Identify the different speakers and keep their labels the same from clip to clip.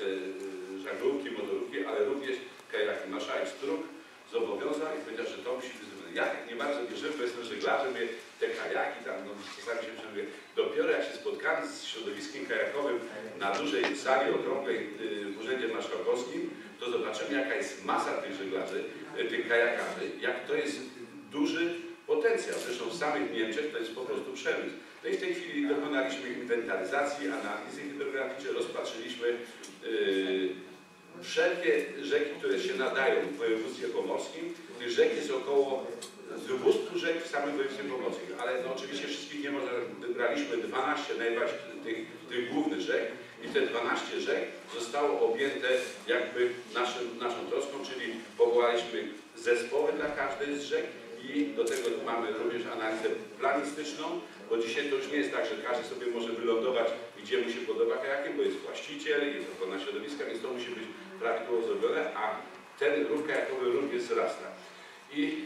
Speaker 1: te żaglówki, motorówki, ale również kajaki. Marszałek Strug zobowiązał i powiedział, że to musi być zrobione. Ja tak nie bardzo wierzyłem, bo jestem żeglarzem, te kajaki tam, no czasami się przemówię. Dopiero jak się spotkałem z środowiskiem kajakowym na dużej sali okrągłej w Urzędzie Marszałkowskim, to zobaczymy, jaka jest masa tych żeglarzy, tych kajakarzy, jak to jest duży potencjał. Zresztą w samych Niemczech to jest po prostu przemysł. No i w tej chwili dokonaliśmy inwentaryzacji, analizy hydrograficznej, rozpatrzyliśmy wszelkie rzeki, które się nadają w województwie pomorskim. Tych rzek jest około 200 rzek w samym województwie pomorskim, ale no oczywiście wszystkich nie można. Wybraliśmy 12 najbardziej tych głównych rzek i te 12 rzek zostało objęte jakby naszą troską, czyli powołaliśmy zespoły dla każdej z rzek i do tego mamy również analizę planistyczną, bo dzisiaj to już nie jest tak, że każdy sobie może wylądować, gdzie mu się podoba kajakiem, bo jest właściciel, jest ochrona środowiska, więc to musi być prawidłowo zrobione, a ten ruch kajakowy również wzrasta. I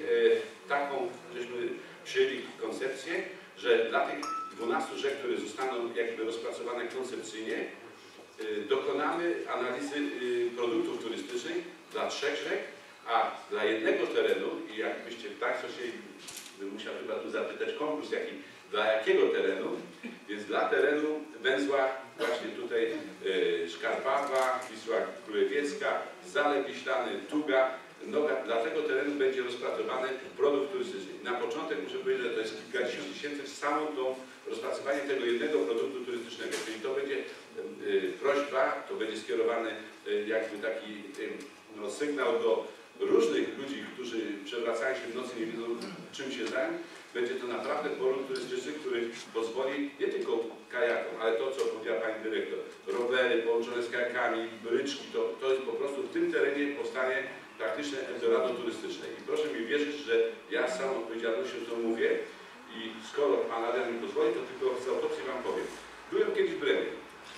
Speaker 1: taką żeśmy przyjęli koncepcję, że dla tych 12 rzek, które zostaną jakby rozpracowane koncepcyjnie, dokonamy analizy produktów turystycznych dla 3 rzek, a dla jednego terenu, i jakbyście Państwo się, bym musiał chyba tu zapytać konkurs, dla jakiego terenu, więc dla terenu węzła właśnie tutaj Szkarpawa, Wisła Królewiecka, Zalew Wiślany, Tuga, dla tego terenu będzie rozpracowany produkt turystyczny. Na początek muszę powiedzieć, że to jest kilkadziesiąt tysięcy w samą tą rozpracowanie tego jednego produktu turystycznego, czyli to będzie prośba, to będzie skierowany jakby taki no, sygnał do różnych ludzi, którzy przewracają się w nocy, nie wiedzą czym się zająć. Będzie to naprawdę produkt turystyczny, który pozwoli nie tylko kajakom, ale to, co powiedziała Pani Dyrektor, rowery połączone z kajakami, bryczki, to jest po prostu w tym terenie powstanie praktyczne Eldorado turystyczne. I proszę mi wierzyć, że ja z całą odpowiedzialnością to mówię i skoro Pan Adrian mi pozwoli, to tylko z autopsji Wam powiem. Byłem kiedyś w Bremie.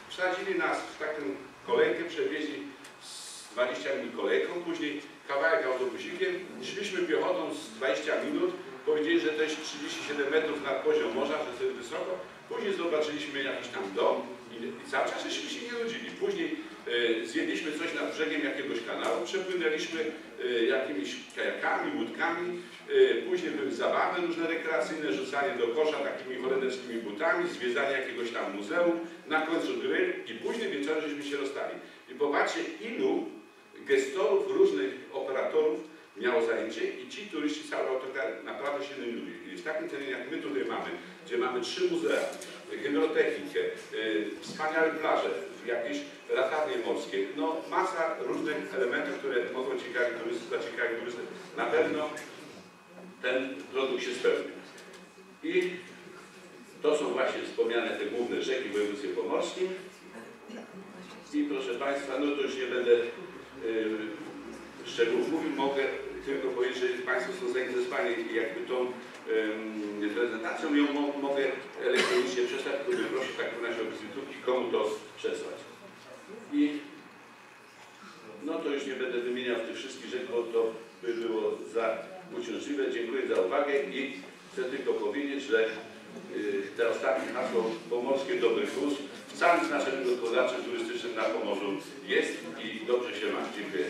Speaker 1: Wsadzili nas w taką kolejkę, przewieźli z 20 minut kolejką, później kawałek autobusikiem, szliśmy piechotą z 20 minut, powiedzieli, że to jest 37 metrów nad poziom morza, że to jest wysoko. Później zobaczyliśmy jakiś tam dom i cały czas żeśmy się nie nudzili. Później zjedliśmy coś nad brzegiem jakiegoś kanału, przepłynęliśmy jakimiś kajakami, łódkami, później były zabawy różne rekreacyjne, rzucanie do kosza takimi holenderskimi butami, zwiedzanie jakiegoś tam muzeum, na końcu gry i później wieczorem żeśmy się rozstali. I popatrzcie, ilu gestorów, różnych operatorów miało zajęcie i ci turyści, cały autokar naprawdę się nudili. I w takim terenie, jak my tutaj mamy, gdzie mamy 3 muzea, hydrotechnikę, wspaniałe plaże, jakieś latarnie morskie, no masa różnych elementów, które mogą ciekawić turystów, zaciekawić turystów, na pewno ten produkt się spełni. I to są właśnie wspomniane te główne rzeki w województwie pomorskim. I proszę Państwa, no to już nie będę szczegółów mówił, mogę tylko powiedzieć, że Państwo są zainteresowani jakby tą prezentacją, ją mogę elektronicznie przesłać, tylko proszę tak w razie o wizytówki, komu to przesłać. I no to już nie będę wymieniał tych wszystkich rzeczy, bo to by było za uciążliwe. Dziękuję za uwagę i chcę tylko powiedzieć, że te ostatnie hasło pomorskie dobry kurs w całym znaczeniu gospodarczym, turystycznym na Pomorzu jest i dobrze się ma. Dziękuję.